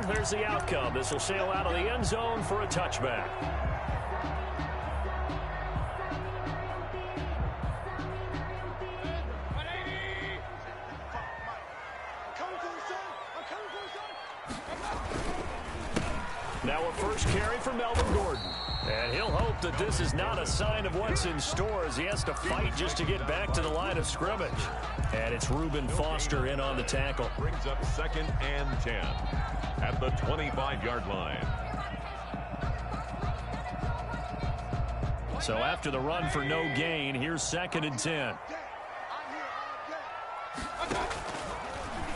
There's the outcome. This will sail out of the end zone for a touchback. Now a first carry for Melvin Gordon. And he'll hope that this is not a sign of what's in store as he has to fight just to get back to the line of scrimmage. And it's Reuben Foster in on the tackle. Brings up 2nd and 10 at the 25-yard line. So after the run for no gain, here's 2nd and 10.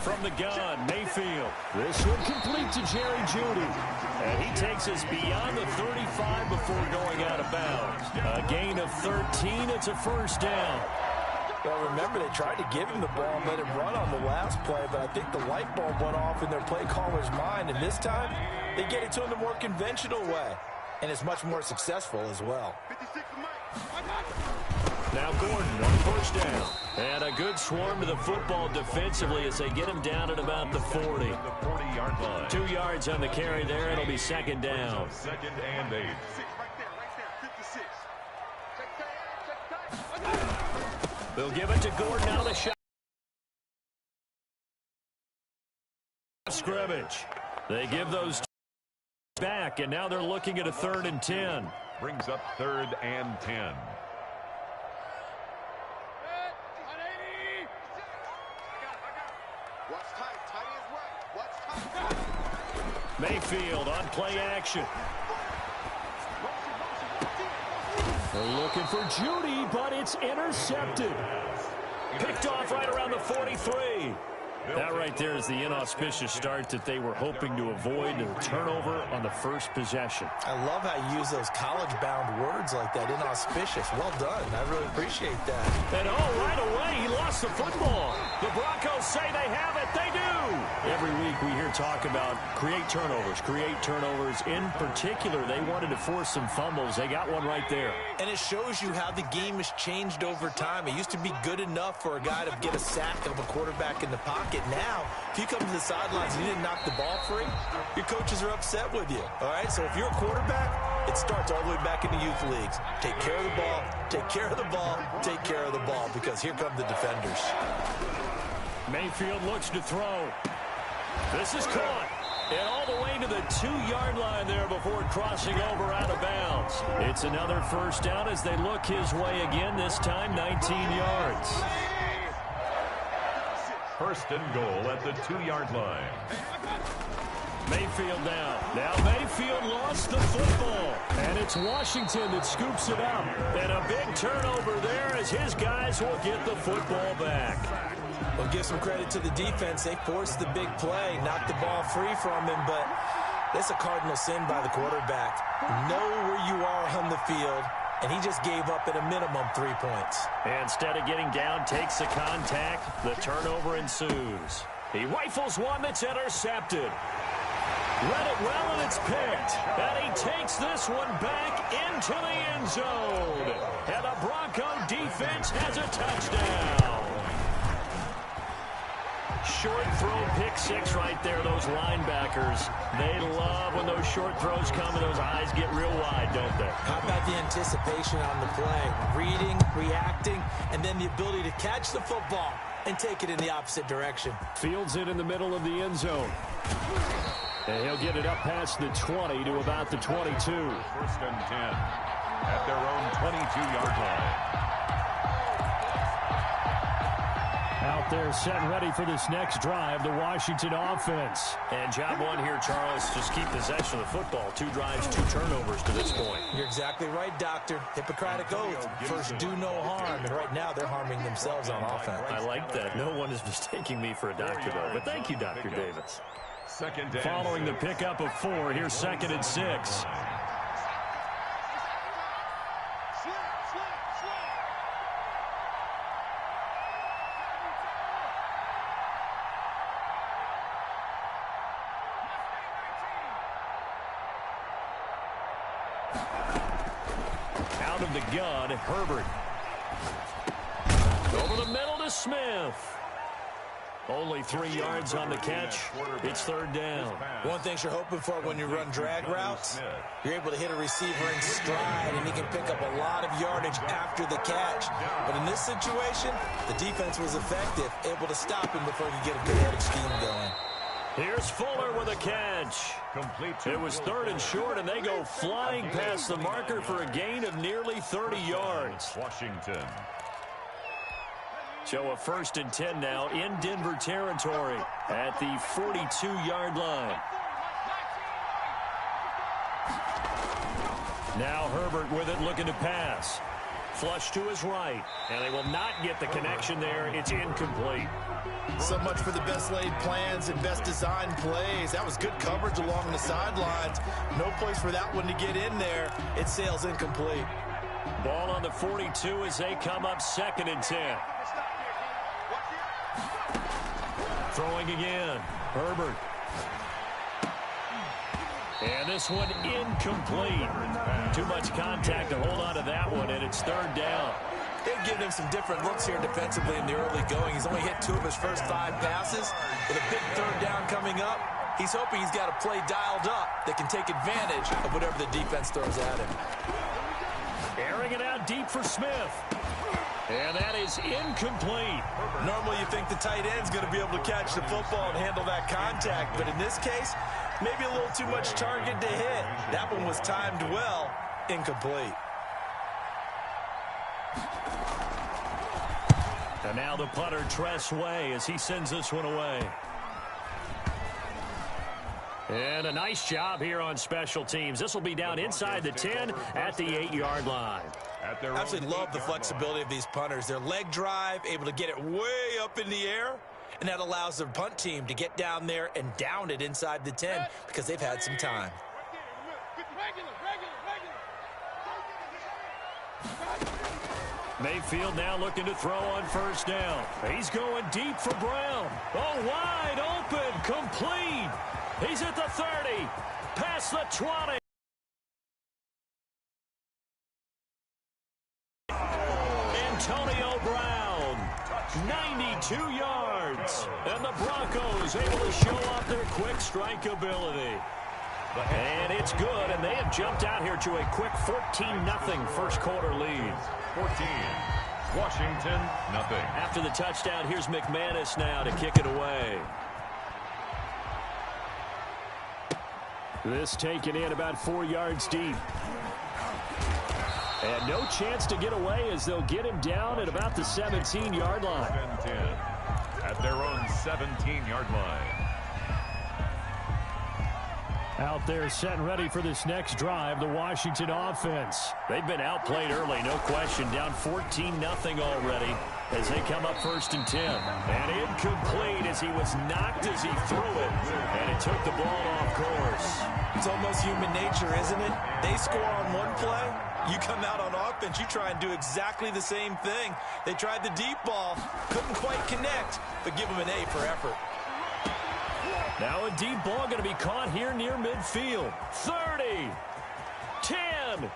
From the gun, Mayfield. This one complete to Jerry Jeudy. And he takes us beyond the 35 before going out of bounds. A gain of 13. It's a first down. Well, remember, they tried to give him the ball and let him run on the last play, but I think the light bulb went off in their play caller's mind, and this time they get it to him the more conventional way, and it's much more successful as well. Now Gordon on first down. And a good swarm to the football defensively as they get him down at about the 40. The 40-yard line. 2 yards on the carry there. It'll be 2nd down. 2nd and 8. They'll give it to Gordon out of the shot. Scrimmage. They give those back, and now they're looking at a 3rd and 10. Brings up 3rd and 10. Mayfield on play action. They're looking for Jeudy, but it's intercepted. Picked off right around the 43. That right there is the inauspicious start that they were hoping to avoid, a turnover on the first possession. I love how you use those college-bound words like that, inauspicious. Well done. I really appreciate that. And right away, he lost the football. The Broncos say they have it. They do. Every week we hear talk about create turnovers. In particular, they wanted to force some fumbles. They got one right there. And it shows you how the game has changed over time. It used to be good enough for a guy to get a sack of a quarterback in the pocket. Now, if you come to the sidelines and you didn't knock the ball free, your coaches are upset with you. All right, so if you're a quarterback, it starts all the way back in the youth leagues. Take care of the ball, take care of the ball, take care of the ball, because here come the defenders. Mayfield looks to throw. This is caught. And all the way to the 2-yard line there before crossing over out of bounds. It's another first down as they look his way again, this time 19 yards. 1st and goal at the 2-yard line. Mayfield down. Now Mayfield lost the football. And it's Washington that scoops it up. And a big turnover there as his guys will get the football back. Well, give some credit to the defense. They forced the big play, knocked the ball free from him, but that's a cardinal sin by the quarterback. Know where you are on the field, and he just gave up at a minimum 3 points. And instead of getting down, takes the contact. The turnover ensues. He rifles one that's intercepted. Read it well, and it's picked. And he takes this one back into the end zone. And the Bronco defense has a touchdown. Short throw, pick six right there. Those linebackers, they love when those short throws come and those eyes get real wide, don't they? How about the anticipation on the play? Reading, reacting, and then the ability to catch the football and take it in the opposite direction. Fields it in the middle of the end zone. And he'll get it up past the 20 to about the 22. 1st and 10 at their own 22-yard line. Out there set and ready for this next drive, the Washington offense. And job one here, Charles, just keep possession of the football. 2 drives, 2 turnovers to this point. You're exactly right, Doctor. Hippocratic oath. First, do no harm. And right now, they're harming themselves on offense. I like that. No one is mistaking me for a doctor, though. But thank you, Dr. Davis. Following the pickup of 4, here's 2nd and 6. Out of the gun, Herbert. Over the middle to Smith. Only 3 yards on the catch. It's third down. One thing you're hoping for when you run drag routes, you're able to hit a receiver in stride, and he can pick up a lot of yardage after the catch. But in this situation, the defense was effective, able to stop him before he could get a good headed scheme going. Here's Fuller with a catch. It was third and short, and they go flying past the marker for a gain of nearly 30 yards. Washington. So a 1st and 10 now in Denver territory at the 42-yard line. Now Herbert with it, looking to pass. Flush to his right, and they will not get the connection there. It's incomplete. So much for the best laid plans and best designed plays. That was good coverage along the sidelines. No place for that one to get in there. It sails incomplete. Ball on the 42 as they come up 2nd and 10. Throwing again. Herbert. And this one incomplete. Too much contact to hold on to that one, and it's third down. They've given him some different looks here defensively in the early going. He's only hit 2 of his first 5 passes. With a big third down coming up, he's hoping he's got a play dialed up that can take advantage of whatever the defense throws at him. Airing it out deep for Smith. And that is incomplete. Normally you think the tight end's going to be able to catch the football and handle that contact, but in this case, maybe a little too much target to hit. That one was timed well. Incomplete. And now the punter, Tress Way, as he sends this one away. And a nice job here on special teams. This will be down inside the 10 at the 8-yard line. I absolutely love the flexibility of these punters. Their leg drive, able to get it way up in the air, and that allows their punt team to get down there and down it inside the 10 because they've had some time. Mayfield now looking to throw on 1st down. He's going deep for Brown. Oh, wide open, complete. He's at the 30, past the 20. Antonio Brown, 92 yards. And the Broncos able to show off their quick strike ability. And it's good, and they have jumped out here to a quick 14-0 first quarter lead. 14, Washington, nothing. After the touchdown, here's McManus now to kick it away. This taken in about 4 yards deep. And no chance to get away as they'll get him down at about the 17-yard line. 7-10 at their own 17-yard line. Out there set and ready for this next drive, the Washington offense. They've been outplayed early, no question. Down 14-0 already as they come up 1st and 10. And incomplete as he was knocked as he threw it. And it took the ball off course. It's almost human nature, isn't it? They score on one play. You come out on offense, you try and do exactly the same thing. They tried the deep ball, couldn't quite connect, but give them an A for effort. Now a deep ball going to be caught here near midfield. 30, 10,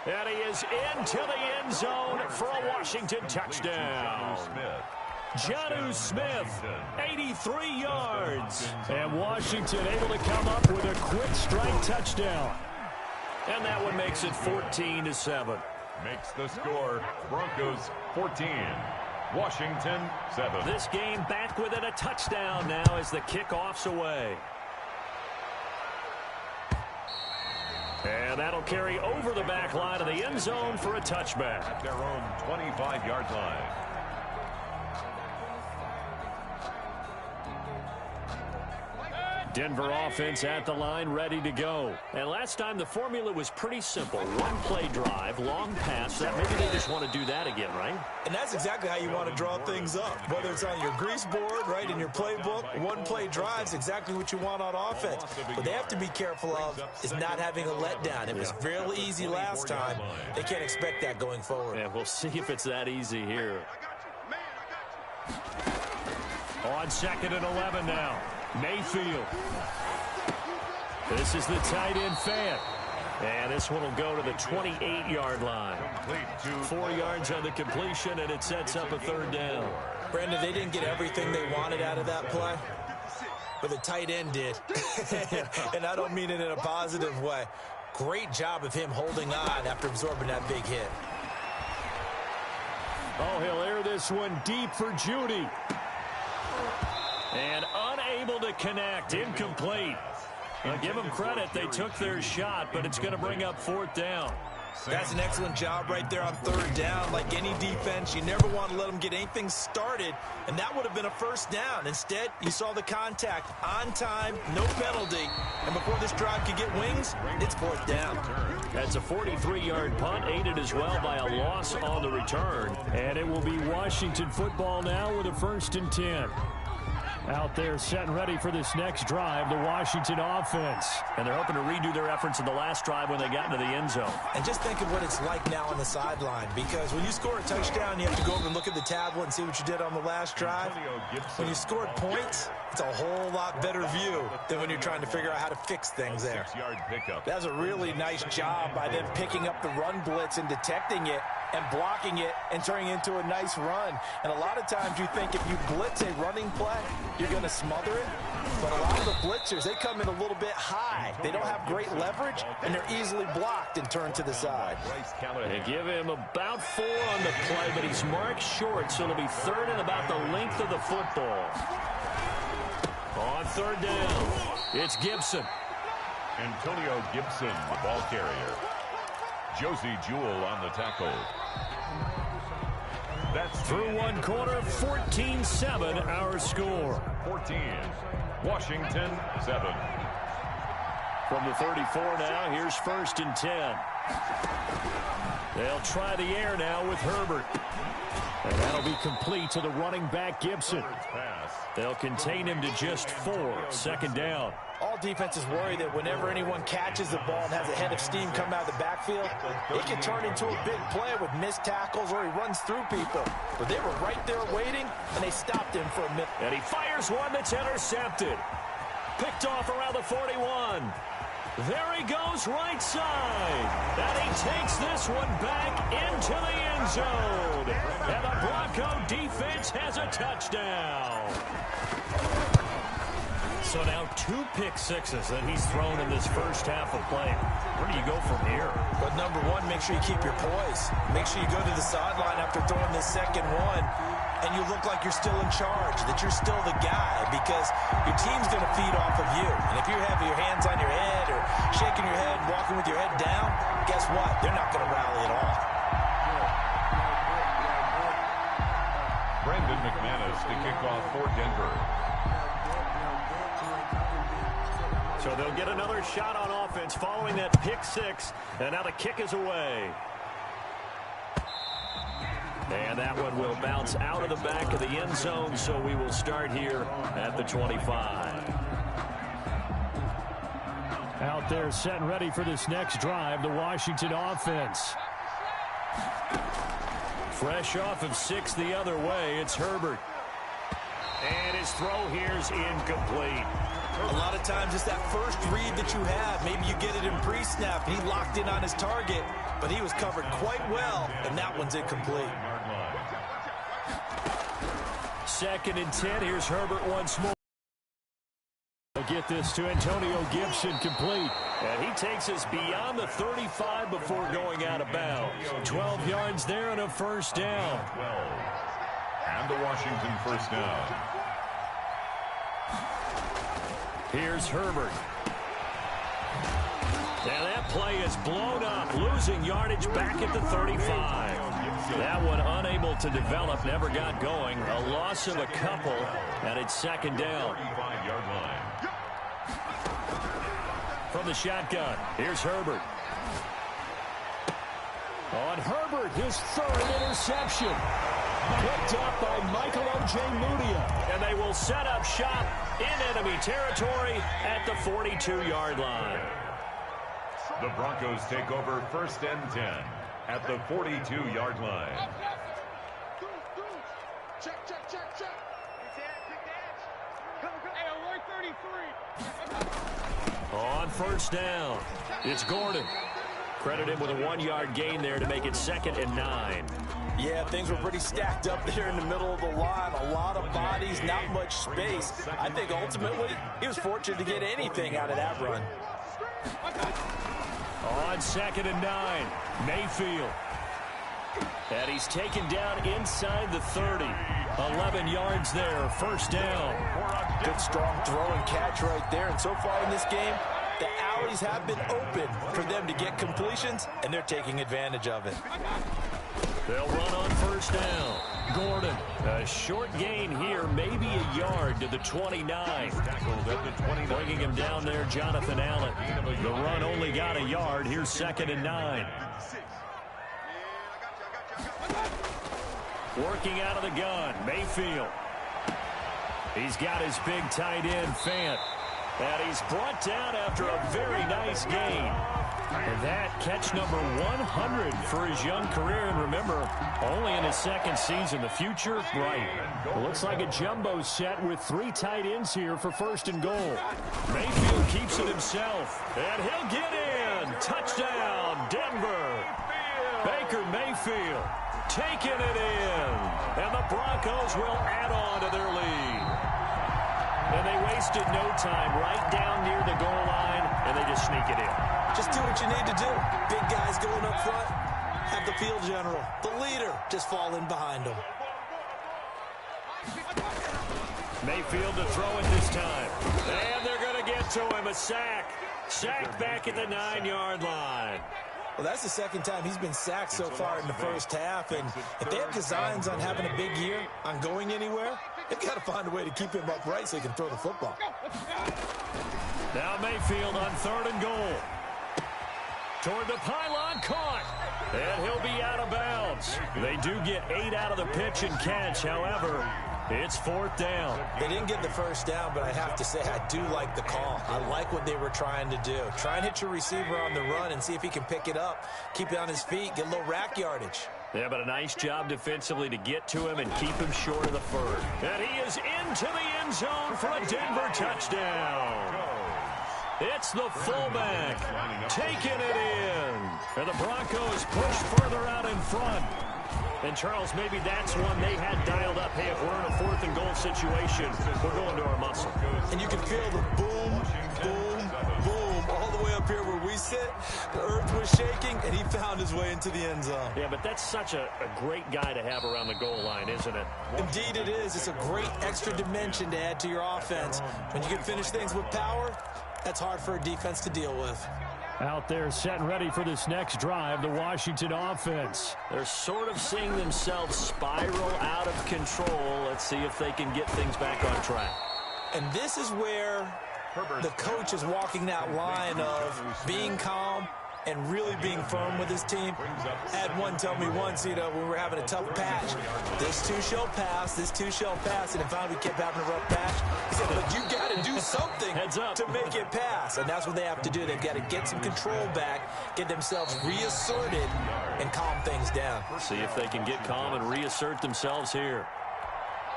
and he is into the end zone for a Washington touchdown. Jonnu Smith, 83 yards. And Washington able to come up with a quick strike touchdown. And that one makes it 14-7. Makes the score Broncos 14. Washington 7. This game back within a touchdown now as the kickoff's away. And that'll carry over the back line of the end zone for a touchback. At their own 25-yard line. Denver offense at the line, ready to go. And last time the formula was pretty simple. One play drive, long pass. That maybe they just want to do that again, right? And that's exactly how you want to draw things up. Whether it's on your grease board, right, in your playbook, one play drive's exactly what you want on offense. What they have to be careful of is not having a letdown. It was real easy last time. They can't expect that going forward. Yeah, we'll see if it's that easy here. On 2nd and 11 now. Mayfield. This is the tight end fan. And this one will go to the 28-yard line. 4 yards on the completion, and it sets up a 3rd down. Brandon, they didn't get everything they wanted out of that play, but the tight end did. And I don't mean it in a positive way. Great job of him holding on after absorbing that big hit. Oh, he'll air this one deep for Judy. And unable to connect. Incomplete. I'll give them credit. They took their shot, but it's going to bring up 4th down. That's an excellent job right there on 3rd down. Like any defense, you never want to let them get anything started, and that would have been a 1st down. Instead, you saw the contact on time, no penalty, and before this drive could get wings, it's 4th down. That's a 43-yard punt, aided as well by a loss on the return, and it will be Washington football now with a 1st and 10. Out there set and ready for this next drive, the Washington offense. And they're hoping to redo their efforts in the last drive when they got into the end zone. And just think of what it's like now on the sideline, because when you score a touchdown, you have to go over and look at the tablet and see what you did on the last drive. When you scored points, it's a whole lot better view than when you're trying to figure out how to fix things there. 6-yard pickup. That's a really nice job by them picking up the run blitz and detecting it and blocking it and turning it into a nice run. And a lot of times you think if you blitz a running play, you're going to smother it. But a lot of the blitzers, they come in a little bit high. They don't have great leverage, and they're easily blocked and turned to the side. They give him about 4 on the play, but he's marked short, so it'll be 3rd and about the length of the football. On 3rd down, it's Gibson. Antonio Gibson, the ball carrier. Josie Jewell on the tackle. That's through one quarter, 14-7 our score. 14. Washington 7. From the 34 now, here's 1st and 10. They'll try the air now with Herbert. And that'll be complete to the running back Gibson. They'll contain him to just 4. 2nd down. All defenses worry that whenever anyone catches the ball and has a head of steam come out of the backfield, it can turn into a big play with missed tackles or he runs through people. But they were right there waiting, and they stopped him for a minute. And he fires one that's intercepted. Picked off around the 41. There he goes right side. And he takes this one back into the end zone. And the Bronco defense has a touchdown. So now 2 pick sixes that he's thrown in this first half of play. Where do you go from here? But number one, make sure you keep your poise. Make sure you go to the sideline after throwing this second one, and you look like you're still in charge, that you're still the guy, because your team's going to feed off of you. And if you have your hands on your head or shaking your head and walking with your head down, guess what? They're not going to rally at all. Brandon McManus to kick off for Denver. So they'll get another shot on offense following that pick 6, and now the kick is away. And that one will bounce out of the back of the end zone, so we will start here at the 25. Out there set and ready for this next drive, the Washington offense. Fresh off of 6 the other way, it's Herbert. And his throw here's incomplete. A lot of times it's that first read that you have. Maybe you get it in pre-snap, and he locked in on his target, but he was covered quite well, and that one's incomplete. 2nd and 10. Here's Herbert once more. They'll get this to Antonio Gibson, complete. And he takes us beyond the 35 before going out of bounds. 12 yards there and a 1st down. 12. And the Washington 1st down. Here's Herbert. And that play is blown up, losing yardage back at the 35. That one unable to develop, never got going. A loss of a couple, and it's 2nd down. 35-yard line. From the shotgun, here's Herbert. On Herbert, his 3rd interception. Picked up by Michael Ojemudia. And they will set up shop in enemy territory at the 42-yard line. The Broncos take over 1st and 10 at the 42-yard line. Check. Hey, on 133. On 1st down, it's Gordon. credit him with a 1-yard gain there to make it 2nd and 9. Yeah, things were pretty stacked up there in the middle of the line. A lot of bodies, not much space. I think ultimately he was fortunate to get anything out of that run. On 2nd and 9, Mayfield. And he's taken down inside the 30. 11 yards there, 1st down. Good strong throw and catch right there. And so far in this game, the alleys have been open for them to get completions, and they're taking advantage of it. They'll run on 1st down. Gordon, a short gain here, maybe a yard to the 29. Bringing him down there, Jonathan Allen. The run only got a yard. Here's 2nd and 9. Working out of the gun, Mayfield. He's got his big tight end, Fant. And he's brought down after a very nice gain. And that catch number 100 for his young career. And remember, only in his 2nd season. The future, bright. Looks like a jumbo set with 3 tight ends here for 1st and goal. Mayfield keeps it himself. And he'll get in. Touchdown, Denver. Baker Mayfield taking it in. And the Broncos will add on to their lead. And they wasted no time right down near the goal line, and they just sneak it in. Just do what you need to do. Big guys going up front. Have the field general, the leader, just fall in behind them. Mayfield to throw it this time. And they're going to get to him. A sack. Sack back at the 9-yard line. Well, that's the 2nd time he's been sacked so far in the 1st half. And if they have designs on having a big year, on going anywhere, they've got to find a way to keep him upright so he can throw the football. Now Mayfield on 3rd and goal. Toward the pylon, caught. And he'll be out of bounds. They do get 8 out of the pitch and catch. However, it's 4th down. They didn't get the 1st down, but I have to say I do like the call. I like what they were trying to do. Try and hit your receiver on the run and see if he can pick it up. Keep it on his feet, get a little rack yardage. Yeah, but a nice job defensively to get to him and keep him short of the 3rd. And he is into the end zone for a Denver touchdown. It's the fullback taking it in. And the Broncos push further out in front. And, Charles, maybe that's one they had dialed up. Hey, if we're in a 4th and goal situation, we're going to our muscle. And you can feel the boom, boom, boom all the way up here where we sit. The earth was shaking, and he found his way into the end zone. Yeah, but that's such a great guy to have around the goal line, isn't it? Indeed it is. It's a great extra dimension to add to your offense. When you can finish things with power, that's hard for a defense to deal with. Out there set and ready for this next drive, the Washington offense. They're sort of seeing themselves spiral out of control. Let's see if they can get things back on track. And this is where the coach is walking that line of being calm and really being firm with his team. I had one tell me once, when we were having a tough patch, this too shall pass, this too shall pass, and if finally we kept having a rough patch, he said, but you got to do something to make it pass, and that's what they have to do. They've got to get some control back, get themselves reasserted, and calm things down. See if they can get calm and reassert themselves here.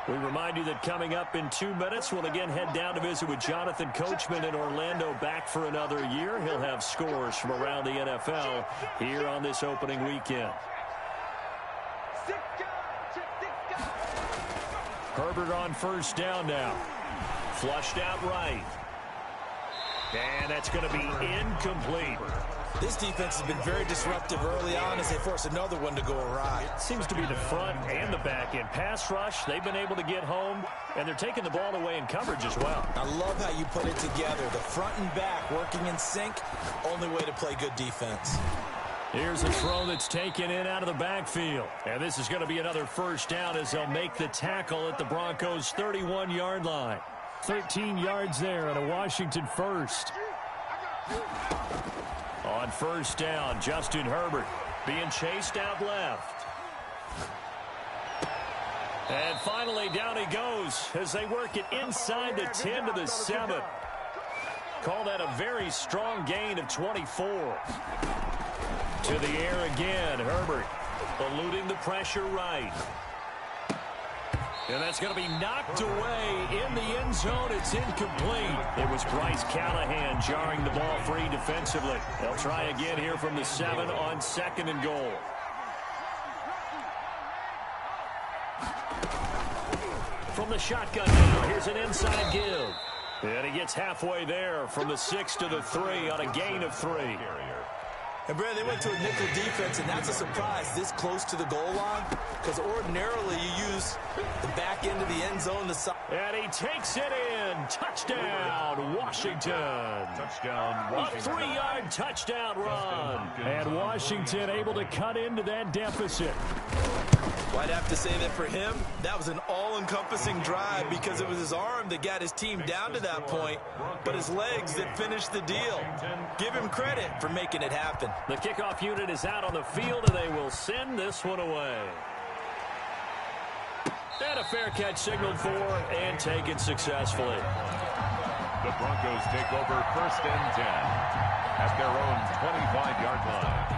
We remind you that coming up in 2 minutes, we'll again head down to visit with Jonathan Coachman in Orlando, back for another year. He'll have scores from around the NFL here on this opening weekend. Herbert on 1st down now. Flushed out right. And that's going to be incomplete. This defense has been very disruptive early on as they force another one to go awry. Seems to be the front and the back end. Pass rush, they've been able to get home, and they're taking the ball away in coverage as well. I love how you put it together. The front and back working in sync, only way to play good defense. Here's a throw that's taken in out of the backfield. And this is going to be another 1st down as they'll make the tackle at the Broncos' 31-yard line. 13 yards there and a Washington 1st. On 1st down, Justin Herbert being chased out left. And finally, down he goes as they work it inside the 10 to the 7. Call that a very strong gain of 24. To the air again, Herbert eluding the pressure right. And that's going to be knocked away in the end zone. It's incomplete. It was Bryce Callahan jarring the ball free defensively. They'll try again here from the 7 on 2nd and goal. From the shotgun now, here's an inside give. And he gets halfway there from the 6 to the 3 on a gain of 3. And, Brad, they went to a nickel defense, and that's a surprise this close to the goal line, because ordinarily you use the back end of the end zone. And he takes it in. Touchdown, Washington. Touchdown, Washington. A 3-yard touchdown run. And Washington able to cut into that deficit. Well, I'd have to say that for him, that was an all-encompassing drive because it was his arm that got his team down to that point, but his legs that finished the deal. Give him credit for making it happen. The kickoff unit is out on the field, and they will send this one away. And a fair catch signaled for and taken successfully. The Broncos take over 1st and 10 at their own 25-yard line.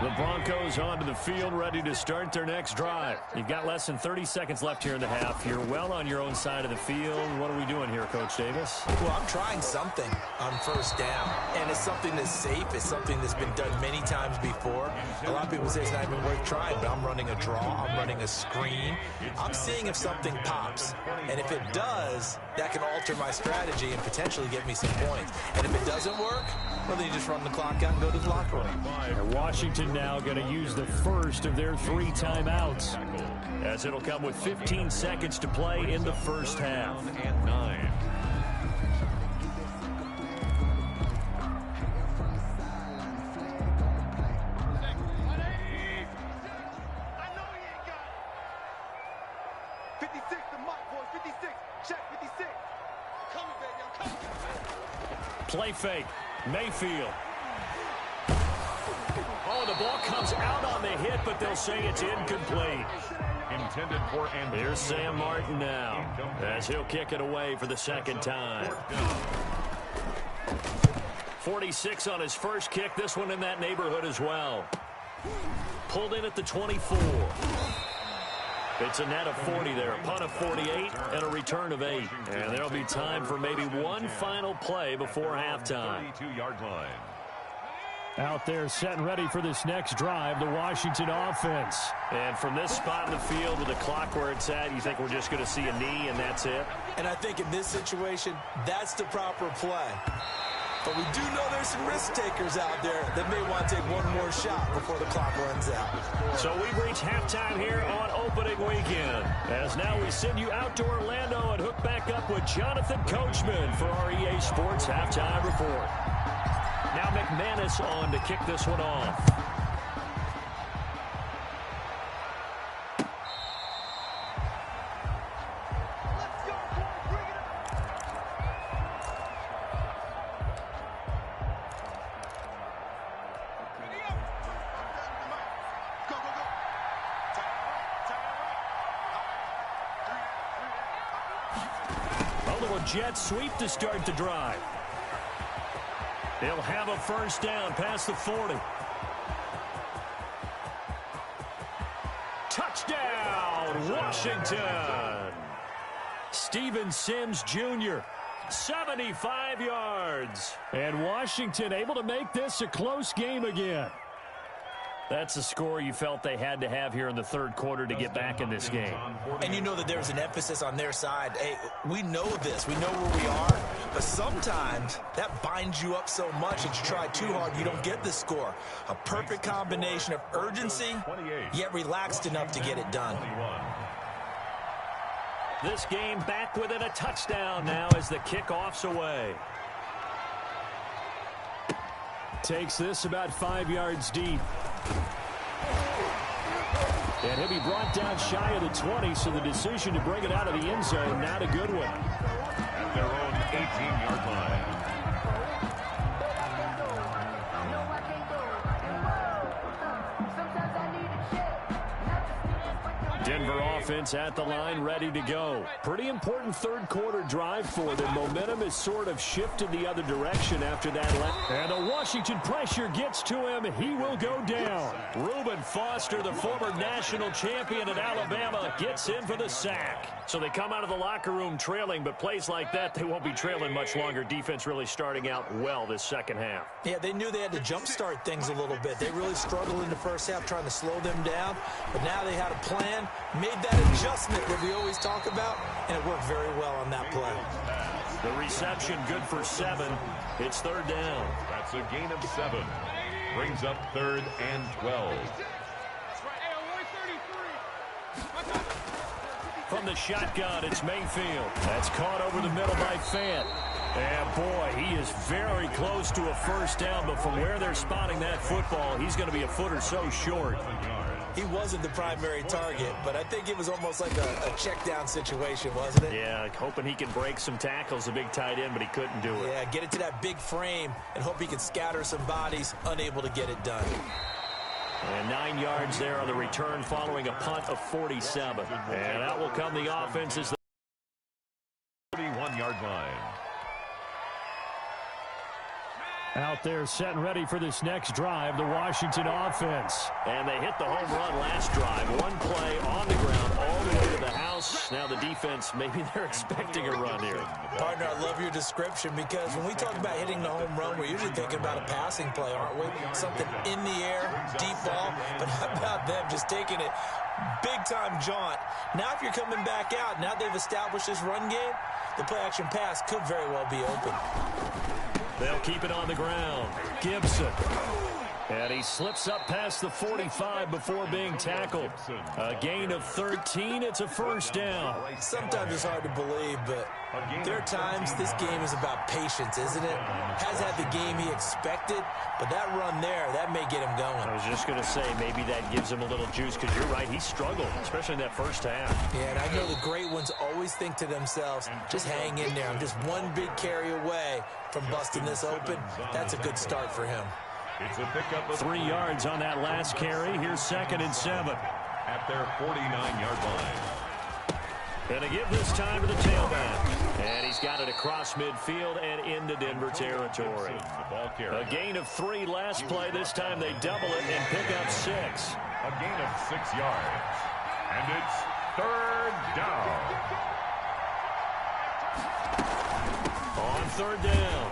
The Broncos onto the field, ready to start their next drive. You've got less than 30 seconds left here in the half. You're well on your own side of the field. What are we doing here, Coach Davis? Well, I'm trying something on 1st down, and it's something that's safe. It's something that's been done many times before. A lot of people say it's not even worth trying, but I'm running a draw. I'm running a screen. I'm seeing if something pops, and if it does, that can alter my strategy and potentially get me some points. And if it doesn't work, well, then you just run the clock out and go to the locker room. And Washington now going to use the first of their 3 timeouts, as it'll come with 15 seconds to play in the first half. And 9. Play fake. Mayfield. Oh, the ball comes out on the hit, but they'll say it's incomplete. Intended for Andrew. Here's Sam Martin now, as he'll kick it away for the 2nd time. 46 on his first kick. This one in that neighborhood as well. Pulled in at the 24. It's a net of 40 there, a punt of 48, and a return of 8. And there'll be time for maybe one final play before halftime. 32-yard line. Out there set and ready for this next drive, the Washington offense. And from this spot in the field with the clock where it's at, you think we're just going to see a knee and that's it? And I think in this situation, that's the proper play. But we do know there's some risk takers out there that may want to take one more shot before the clock runs out. So we've reached halftime here on opening weekend. As now we send you out to Orlando and hook back up with Jonathan Coachman for our EA Sports Halftime Report. Now McManus on to kick this one off. Jet sweep to start the drive. They'll have a first down past the 40. Touchdown, Washington. Steven Sims Jr., 75 yards. And Washington able to make this a close game again. That's a score you felt they had to have here in the 3rd quarter to get back in this game. And you know that there's an emphasis on their side. Hey, we know this. We know where we are. But sometimes that binds you up so much that you try too hard, you don't get the score. A perfect combination of urgency, yet relaxed enough to get it done. This game back within a touchdown now as the kickoff's away. Takes this about 5 yards deep. And he'll be brought down shy of the 20, so the decision to bring it out of the end zone, not a good one. At their own 18-yard line. Denver offense at the line, ready to go. Pretty important third-quarter drive for them. Momentum has sort of shifted the other direction after that. And the Washington pressure gets to him. He will go down. Reuben Foster, the former national champion at Alabama, gets in for the sack. So they come out of the locker room trailing, but plays like that, they won't be trailing much longer. Defense really starting out well this second half. Yeah, they knew they had to jumpstart things a little bit. They really struggled in the first half trying to slow them down, but now they had a plan, made that adjustment that we always talk about, and it worked very well on that play. The reception good for 7. It's third down. That's a gain of 7. Brings up 3rd and 12. From the shotgun, it's Mayfield. That's caught over the middle by Fant. And, boy, he is very close to a first down, but from where they're spotting that football, he's going to be a foot or so short. He wasn't the primary target, but I think it was almost like a check-down situation, wasn't it? Yeah, hoping he can break some tackles, a big tight end, but he couldn't do it. Yeah, get it to that big frame and hope he can scatter some bodies, unable to get it done. And 9 yards there on the return following a punt of 47. And out will come the offense as the 31-yard line. out there set and ready for this next drive, the Washington offense. And they hit the home run last drive. One play on the ground all the way to the house. Now the defense, maybe they're expecting a run here. Partner, I love your description because when we talk about hitting the home run, we're usually thinking about a passing play, aren't we? Something in the air, deep ball. But how about them just taking it big-time jaunt? Now if you're coming back out, now they've established this run game, the play-action pass could very well be open. They'll keep it on the ground. Gibson. And he slips up past the 45 before being tackled. A gain of 13. It's a first down. Sometimes it's hard to believe, but there are times this game is about patience, isn't it? Has had the game he expected, but that run there, that may get him going. I was just going to say, maybe that gives him a little juice, because you're right, he struggled, especially in that first half. Yeah, and I know the great ones always think to themselves, just hang in there. I'm just one big carry away from busting this open. That's a good start for him. It's a pickup of 3 yards on that last carry. Here's 2nd and 7. at their 49-yard line. And to give this time to the tailback. And he's got it across midfield and into Denver territory. A gain of 3 last play. This time they double it and pick up 6. A gain of 6 yards. And it's 3rd down. On 3rd down,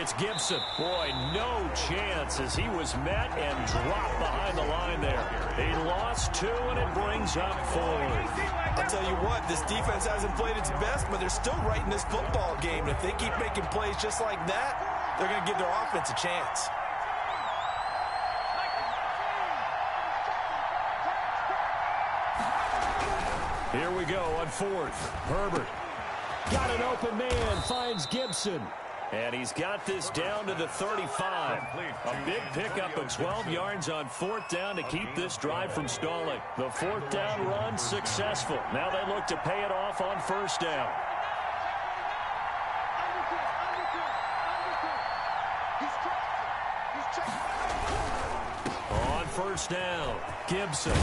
it's Gibson. Boy, no chance as he was met and dropped behind the line there. He lost 2, and it brings up 4. I'll tell you what, this defense hasn't played its best, but they're still right in this football game. And if they keep making plays just like that, they're going to give their offense a chance. Here we go on 4th. Herbert got an open man, finds Gibson. And he's got this down to the 35. A big pickup of 12 yards on 4th down to keep this drive from stalling. The 4th down run successful. Now they look to pay it off on 1st down. On 1st down, Gibson.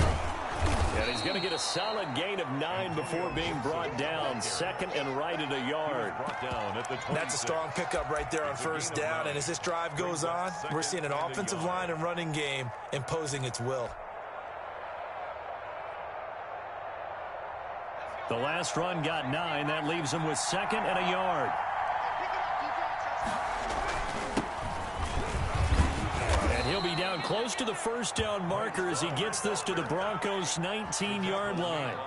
And he's going to get a solid gain of 9 before being brought down. 2nd and right at a yard. That's a strong pickup right there on 1st down. And as this drive goes on, we're seeing an offensive line and running game imposing its will. The last run got 9. That leaves him with 2nd and a yard. He'll be down close to the 1st down marker as he gets this to the Broncos' 19-yard line.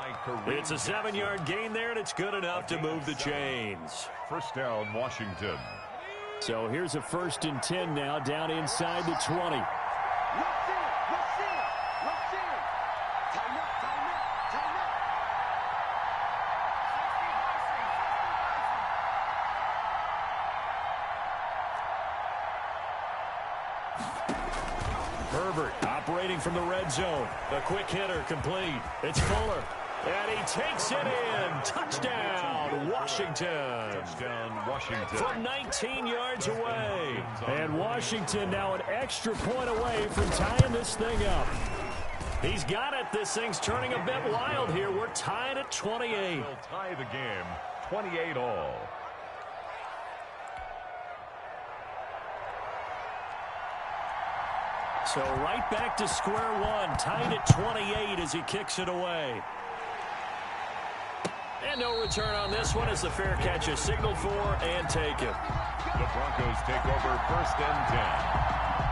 It's a 7-yard gain there, and it's good enough to move the chains. 1st down, Washington. So here's a 1st and 10 now, down inside the 20. Herbert operating from the red zone. A quick hitter complete. It's Fuller. And he takes it in. Touchdown, Washington. Touchdown, Washington. From 19 yards away. And Washington now an extra point away from tying this thing up. He's got it. This thing's turning a bit wild here. We're tied at 28. We'll tie the game 28 all. So right back to square one, tied at 28 as he kicks it away. And no return on this one as the fair catch is signaled for and taken. The Broncos take over 1st and 10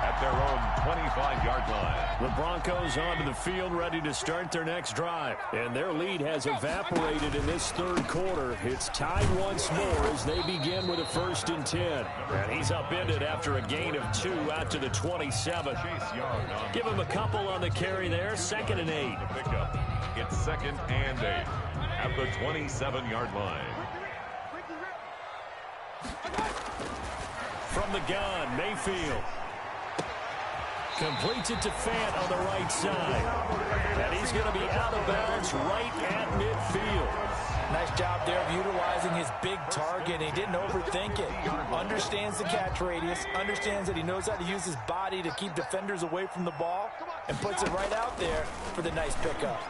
at their own 25-yard line. The Broncos onto the field ready to start their next drive. And their lead has evaporated in this third quarter. It's tied once more as they begin with a 1st and 10. And he's upended after a gain of 2 out to the 27. Give him a couple on the carry there. 2nd and 8. The pickup. It's 2nd and 8 at the 27-yard line. From the gun, Mayfield. Completes it to Fant on the right side. And he's going to be out of bounds right at midfield. Nice job there of utilizing his big target. He didn't overthink it. Understands the catch radius. Understands that he knows how to use his body to keep defenders away from the ball. And puts it right out there for the nice pickup.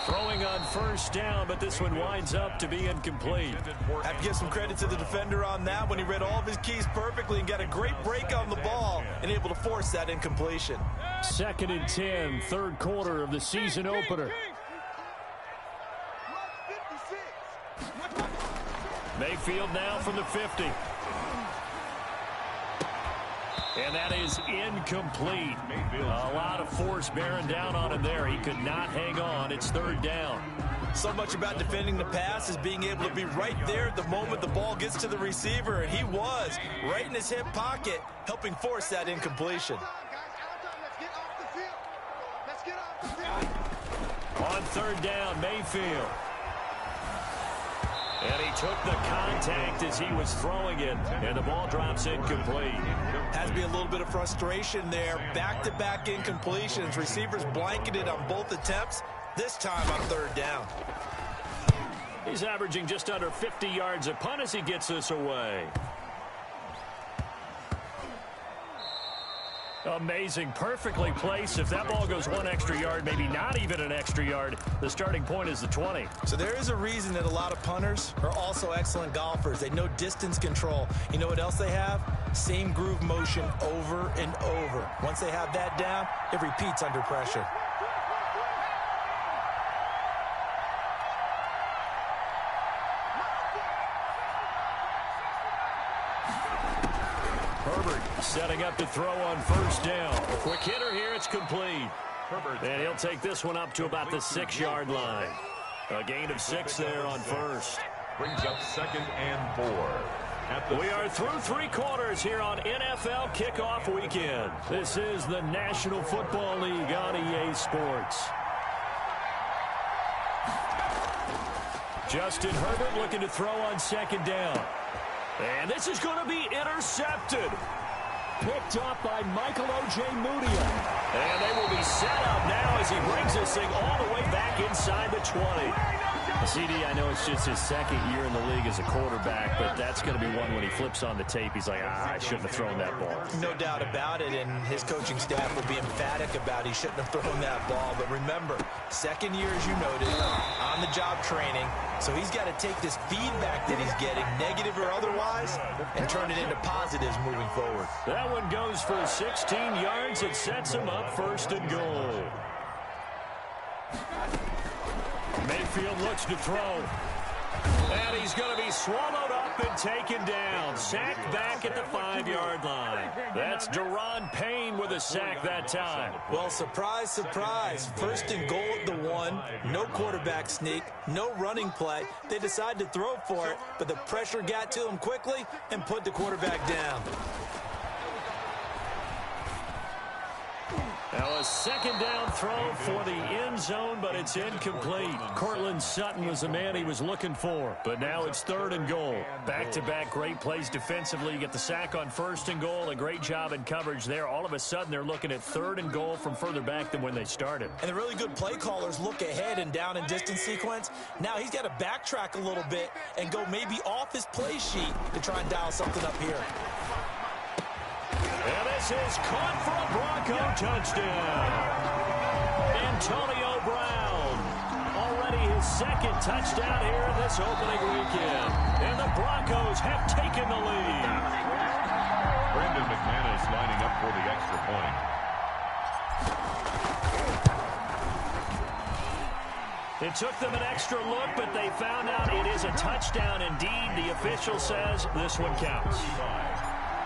Throwing on 1st down, but this one winds up to be incomplete. I have to give some credit to the defender on that when he read all of his keys perfectly and got a great break on the ball and able to force that incompletion. 2nd and 10, third quarter of the season opener. Mayfield now from the 50. And that is incomplete. A lot of force bearing down on him there. He could not hang on. It's 3rd down. So much about defending the pass is being able to be right there at the moment the ball gets to the receiver. And he was right in his hip pocket, helping force that incompletion. On 3rd down, Mayfield. And he took the contact as he was throwing it, and the ball drops incomplete. Has to be a little bit of frustration there. Back-to-back incompletions. Receivers blanketed on both attempts, this time on 3rd down. He's averaging just under 50 yards a punt as he gets this away. Amazing, perfectly placed. If that ball goes 1 extra yard, maybe not even an extra yard, the starting point is the 20. So there is a reason that a lot of punters are also excellent golfers. They know distance control. You know what else they have? Same groove motion over and over. Once they have that down, it repeats under pressure. Setting up to throw on 1st down. Quick hitter here, it's complete. And he'll take this one up to about the 6-yard line. A gain of 6 there on 1st. Brings up 2nd and 4. We are through 3 quarters here on NFL Kickoff Weekend. This is the National Football League on EA Sports. Justin Herbert looking to throw on 2nd down. And this is going to be intercepted. Picked up by Michael Ojemudia. And they will be set up now as he brings this thing all the way back inside the 20. CD, I know it's just his 2nd year in the league as a quarterback, but that's going to be one when he flips on the tape. He's like, I shouldn't have thrown that ball. No doubt about it, and his coaching staff will be emphatic about he shouldn't have thrown that ball. But remember, 2nd year, as you noted, on-the-job training. So he's got to take this feedback that he's getting, negative or otherwise, and turn it into positives moving forward. That one goes for 16 yards. It sets him up 1st and goal. Mayfield looks to throw. And he's going to be swallowed up and taken down. Sacked back at the 5-yard line. That's Daron Payne with a sack that time. Well, surprise, surprise. 1st and goal at the 1. No quarterback sneak. No running play. They decide to throw for it, but the pressure got to him quickly and put the quarterback down. Now a 2nd down throw for the end zone, but it's incomplete. Cortland Sutton was the man he was looking for, but now it's 3rd and goal. Back-to-back great plays defensively. You get the sack on 1st and goal, a great job in coverage there. All of a sudden, they're looking at 3rd and goal from further back than when they started. And the really good play callers look ahead and down and distance sequence. Now he's got to backtrack a little bit and go maybe off his play sheet to try and dial something up here. And this is caught for a Bronco touchdown. Antonio Brown. Already his second touchdown here in this opening weekend. And the Broncos have taken the lead. Brandon McManus lining up for the extra point. It took them an extra look, but they found out it is a touchdown indeed. The official says this one counts.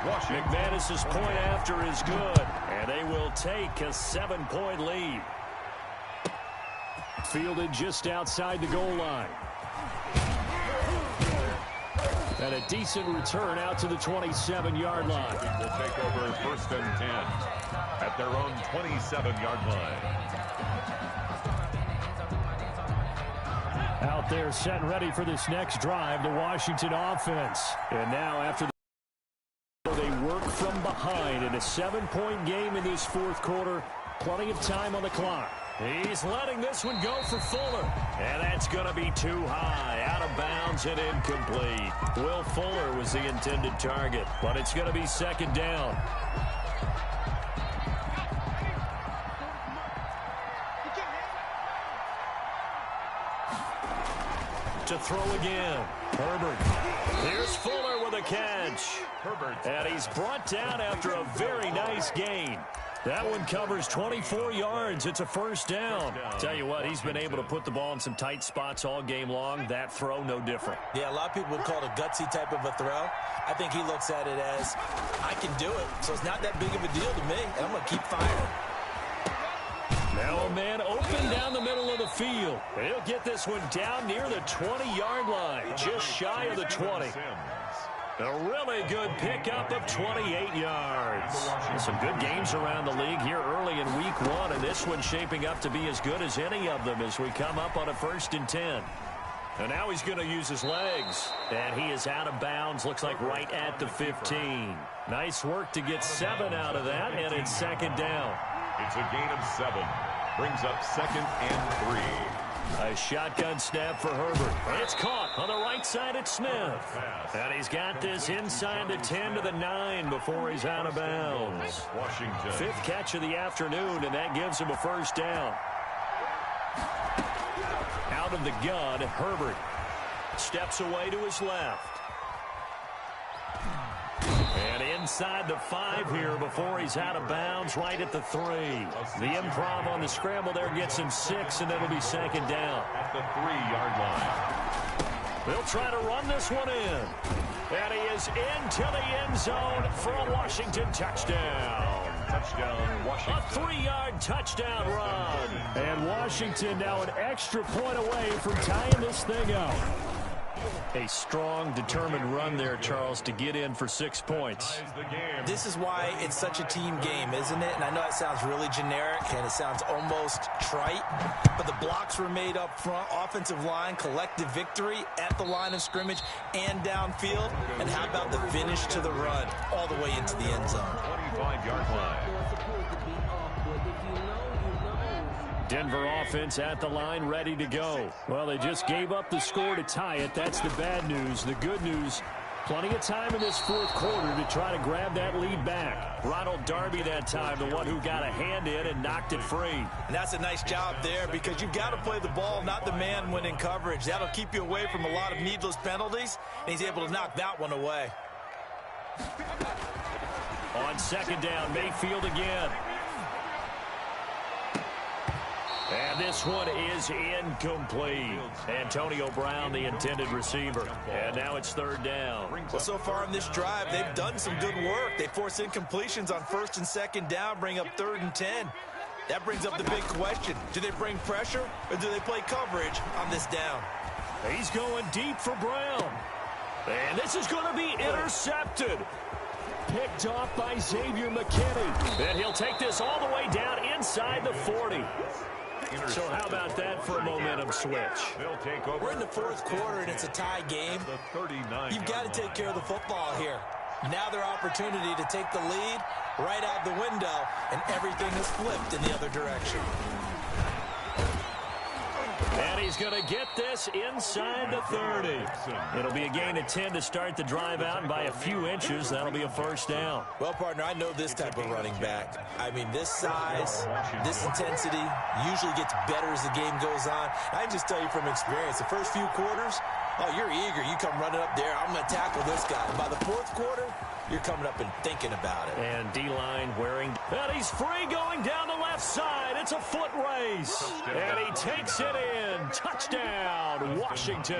McManus's point after is good, and they will take a 7-point lead. Fielded just outside the goal line. And a decent return out to the 27-yard line. Will take over 1st and 10 at their own 27-yard line. Out there set and ready for this next drive, the Washington offense. And now after they work from behind in a 7-point game in this fourth quarter, plenty of time on the clock. He's letting this one go for Fuller. And that's going to be too high. Out of bounds and incomplete. Will Fuller was the intended target, but it's going to be second down. To throw again. Herbert. Here's Fuller with a catch. Herbert. And he's brought down after a very nice gain. That one covers 24 yards. It's a first down. Tell you what, he's been able to put the ball in some tight spots all game long. That throw, no different. Yeah, a lot of people would call it a gutsy type of a throw. I think he looks at it as, I can do it, so it's not that big of a deal to me, and I'm going to keep firing. Now a man open down the middle of the field. He'll get this one down near the 20-yard line, just shy of the 20. A really good pickup of 28 yards. Some good games around the league here early in week one, and this one's shaping up to be as good as any of them as we come up on a 1st and 10. And now he's going to use his legs. And he is out of bounds, looks like right at the 15. Nice work to get 7 out of that, and it's second down. It's a gain of 7. Brings up 2nd and 3. A shotgun snap for Herbert. It's caught on the right side at Smith. And he's got this inside the 10 to the 9 before he's out of bounds. Washington. 5th catch of the afternoon, and that gives him a first down. Out of the gun, Herbert steps away to his left. And inside the 5 here before he's out of bounds, right at the 3. The improv on the scramble there gets him 6, and it'll be second down. At the 3-yard line. They'll try to run this one in. And he is into the end zone for a Washington touchdown. Touchdown, Washington. A 3-yard touchdown run. And Washington now an extra point away from tying this thing up. A strong, determined run there, Charles, to get in for 6 points. This is why it's such a team game, isn't it? And I know it sounds really generic, and it sounds almost trite, but the blocks were made up front, offensive line, collective victory at the line of scrimmage and downfield. And how about the finish to the run all the way into the end zone? 25-yard line. Denver offense at the line, ready to go. Well, they just gave up the score to tie it. That's the bad news. The good news, plenty of time in this fourth quarter to try to grab that lead back. Ronald Darby that time, the one who got a hand in and knocked it free. And that's a nice job there because you've got to play the ball, not the man when in coverage. That'll keep you away from a lot of needless penalties, and he's able to knock that one away. On second down, Mayfield again. And this one is incomplete. Antonio Brown, the intended receiver. And now it's third down. Well, so far in this drive, they've done some good work. They force incompletions on 1st and 2nd down, bring up 3rd and 10. That brings up the big question. Do they bring pressure or do they play coverage on this down? He's going deep for Brown. And this is going to be intercepted. Picked off by Xavier McKinney. And he'll take this all the way down inside the 40. So how about that for a momentum switch? We're in the fourth quarter, and it's a tie game. You've got to take care of the football here. Now their opportunity to take the lead right out the window, and everything is flipped in the other direction. And he's going to get this inside the 30. It'll be a gain of 10 to start the drive out, and by a few inches, that'll be a first down. Well, partner, I know this type of running back. I mean, this size, this intensity usually gets better as the game goes on. I can just tell you from experience, the first few quarters, oh, you're eager. You come running up there, I'm going to tackle this guy. And by the fourth quarter, you're coming up and thinking about it. And D-line wearing, and he's free going down the left side. It's a foot race. And he takes it in. Touchdown, Washington.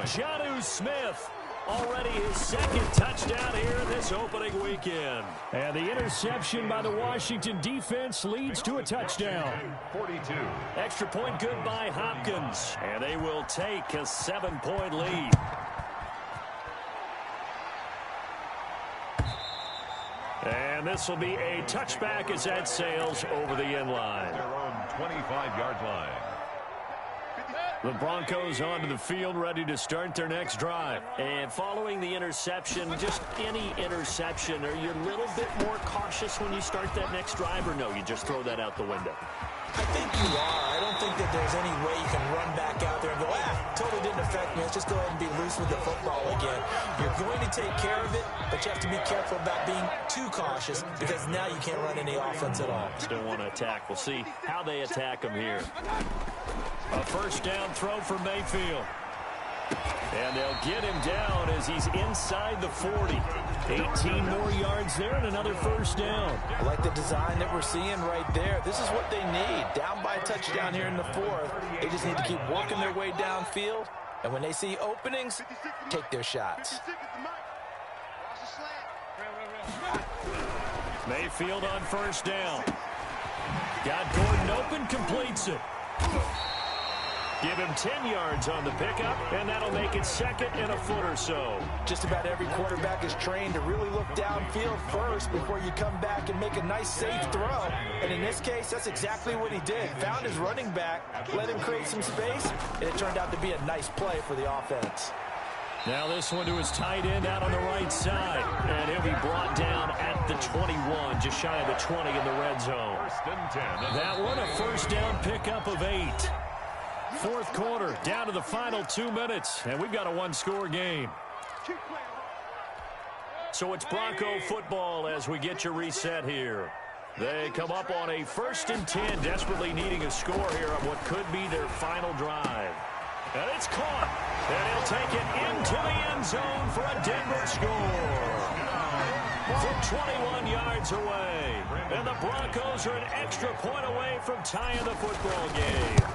Jonnu Smith, already his second touchdown here in this opening weekend. And the interception by the Washington defense leads to a touchdown. 42. Extra point good by Hopkins. And they will take a 7-point lead. And this will be a touchback as that sails over the end line. Their own 25-yard line. The Broncos onto the field, ready to start their next drive. And following the interception, just any interception, are you a little bit more cautious when you start that next drive, or no, you just throw that out the window? I think you are. I don't think that there's any way you can run back out there and go, totally didn't affect me. Let's just go ahead and be loose with the football again. You're going to take care of it, but you have to be careful about being too cautious because now you can't run any offense at all. Still want to attack. We'll see how they attack them here. A first down throw for Mayfield. And they'll get him down as he's inside the 40. 18 more yards there and another first down. I like the design that we're seeing right there. This is what they need. Down by a touchdown here in the fourth. They just need to keep working their way downfield. And when they see openings, take their shots. Mayfield on first down. Got Gordon open, completes it. Give him 10 yards on the pickup, and that'll make it second and a foot or so. Just about every quarterback is trained to really look downfield first before you come back and make a nice, safe throw. And in this case, that's exactly what he did. Found his running back, let him create some space, and it turned out to be a nice play for the offense. Now this one to his tight end out on the right side. And he'll be brought down at the 21, just shy of the 20 in the red zone. First and 10. That one a first down pickup of 8. Fourth quarter, down to the final 2 minutes, and we've got a one-score game. So it's Bronco football as we get you reset here. They come up on a first and 10, desperately needing a score here on what could be their final drive. And it's caught, and he'll take it into the end zone for a Denver score. From 21 yards away, and the Broncos are an extra point away from tying the football game.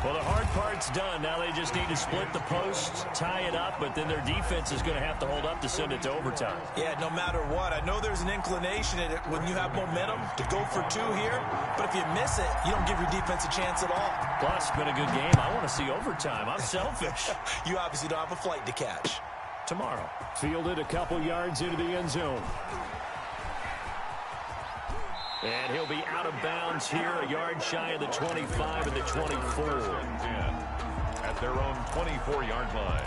Well, the hard part's done. Now they just need to split the posts, tie it up, but then their defense is going to have to hold up to send it to overtime. Yeah, no matter what. I know there's an inclination in it when you have momentum to go for 2 here, but if you miss it, you don't give your defense a chance at all. Plus, it's been a good game. I want to see overtime. I'm selfish. You obviously don't have a flight to catch. Tomorrow. Fielded a couple yards into the end zone. And he'll be out of bounds here, a yard shy of the 25 and the 24. At their own 24-yard line.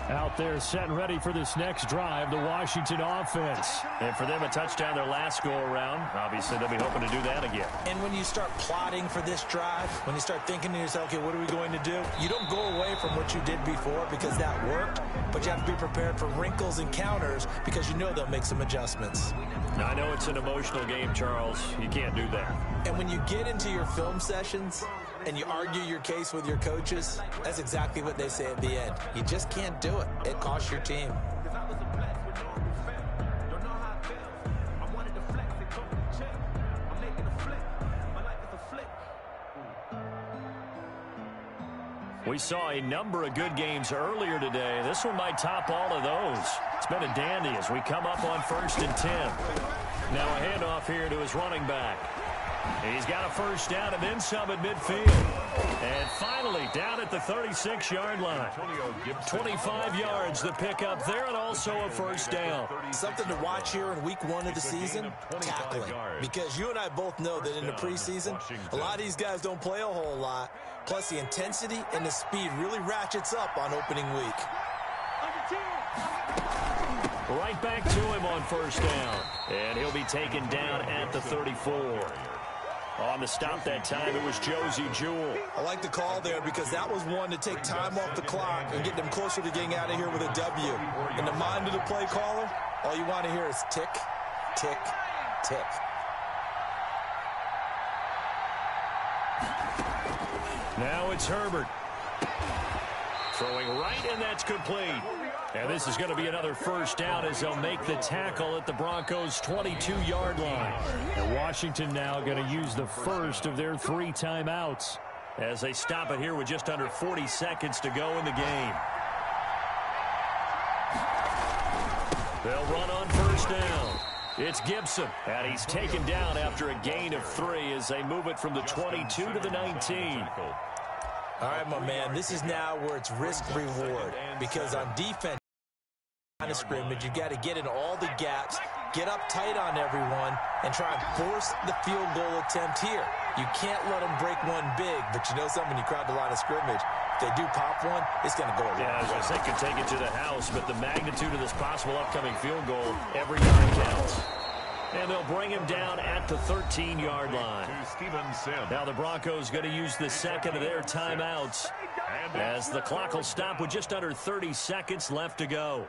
Out there set and ready for this next drive, the Washington offense. And for them, a touchdown their last go-around. Obviously, they'll be hoping to do that again. And when you start plotting for this drive, when you start thinking to yourself, okay, what are we going to do? You don't go away from what you did before because that worked, but you have to be prepared for wrinkles and counters because you know they'll make some adjustments. Now, I know it's an emotional game, Charles. You can't do that. And when you get into your film sessions and you argue your case with your coaches, that's exactly what they say at the end. You just can't do it. It costs your team. We saw a number of good games earlier today. This one might top all of those. It's been a dandy as we come up on first and 10. Now a handoff here to his running back. He's got a first down and then some at midfield. And finally down at the 36-yard line. 25 yards the pickup there and also a first down. Something to watch here in week 1 of the season, tackling. Because you and I both know that in the preseason, a lot of these guys don't play a whole lot. Plus the intensity and the speed really ratchets up on opening week. Right back to him on first down. And he'll be taken down at the 34. On the stop that time, it was Josie Jewell. I like the call there because that was one to take time off the clock and get them closer to getting out of here with a W. In the mind of the play caller, all you want to hear is tick, tick, tick. Now it's Herbert. Throwing right, and that's complete. And this is going to be another first down as they'll make the tackle at the Broncos' 22-yard line. And Washington now going to use the first of their 3 timeouts as they stop it here with just under 40 seconds to go in the game. They'll run on first down. It's Gibson, and he's taken down after a gain of 3 as they move it from the 22 to the 19. All right, my man, this is now where it's risk-reward because on defense, kind of scrimmage, you got to get in all the gaps, get up tight on everyone, and try and force the field goal attempt here. You can't let them break one big, but you know something, when you crowd the line of scrimmage, if they do pop one, it's going to go around. Yeah, as they can take it to the house, but the magnitude of this possible upcoming field goal, every time counts. And they'll bring him down at the 13-yard line. Now the Broncos going to use the second of their timeouts as the clock will stop with just under 30 seconds left to go.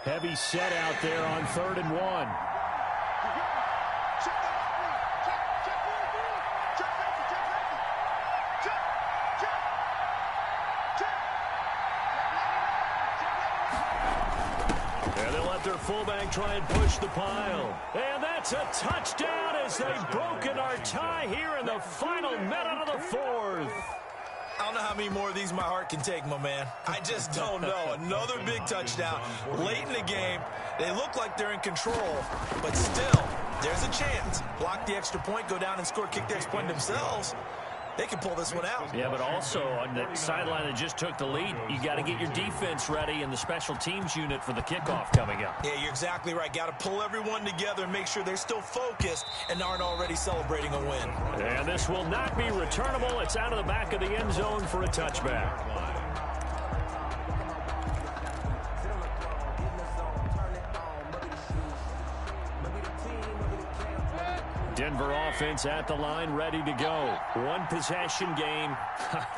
Heavy set out there on 3rd and 1. Their fullback try and push the pile. And that's a touchdown as they've broken our tie here in the final minute of the 4th. I don't know how many more of these my heart can take, my man. I just don't know. Another big touchdown late in the game. They look like they're in control, but still, there's a chance. Block the extra point, go down and score, kick the extra point themselves. They can pull this one out. Yeah, but also on the sideline that just took the lead, you got to get your defense ready and the special teams unit for the kickoff coming up. Yeah, you're exactly right. Got to pull everyone together and make sure they're still focused and aren't already celebrating a win. And this will not be returnable. It's out of the back of the end zone for a touchback. Denver offense at the line, ready to go. One possession game.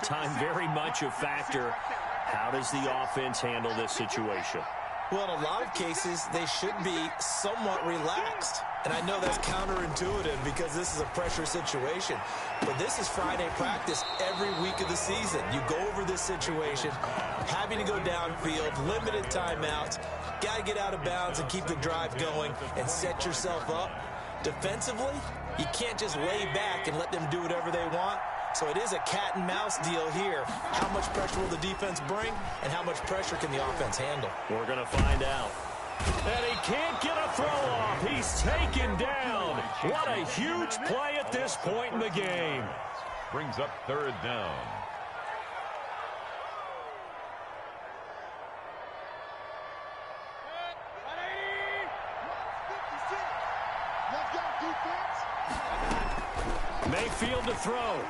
Time very much a factor. How does the offense handle this situation? Well, in a lot of cases, they should be somewhat relaxed. And I know that's counterintuitive because this is a pressure situation. But this is Friday practice every week of the season. You go over this situation, having to go downfield, limited timeouts, got to get out of bounds and keep the drive going and set yourself up. Defensively, you can't just lay back and let them do whatever they want. So it is a cat and mouse deal here. How much pressure will the defense bring, and how much pressure can the offense handle? We're going to find out. And he can't get a throw off. He's taken down. What a huge play at this point in the game. Brings up 3rd down. Mayfield to throw.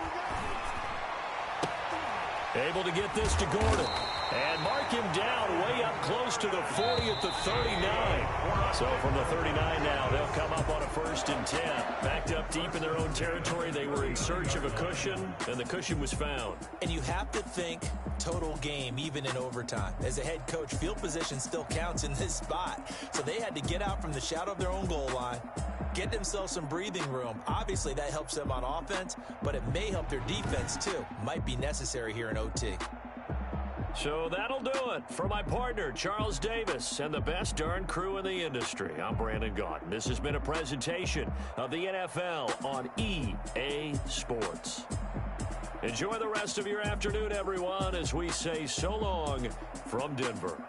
Able to get this to Gordon. And mark him down way up close to the 40 at the 39. So from the 39 now, they'll come up on a 1st and 10. Backed up deep in their own territory. They were in search of a cushion, and the cushion was found. And you have to think total game, even in overtime. As a head coach, field position still counts in this spot. So they had to get out from the shadow of their own goal line, get themselves some breathing room. Obviously, that helps them on offense, but it may help their defense, too. Might be necessary here in OT. So that'll do it for my partner, Charles Davis, and the best darn crew in the industry. I'm Brandon Gaudin. This has been a presentation of the NFL on EA Sports. Enjoy the rest of your afternoon, everyone, as we say so long from Denver.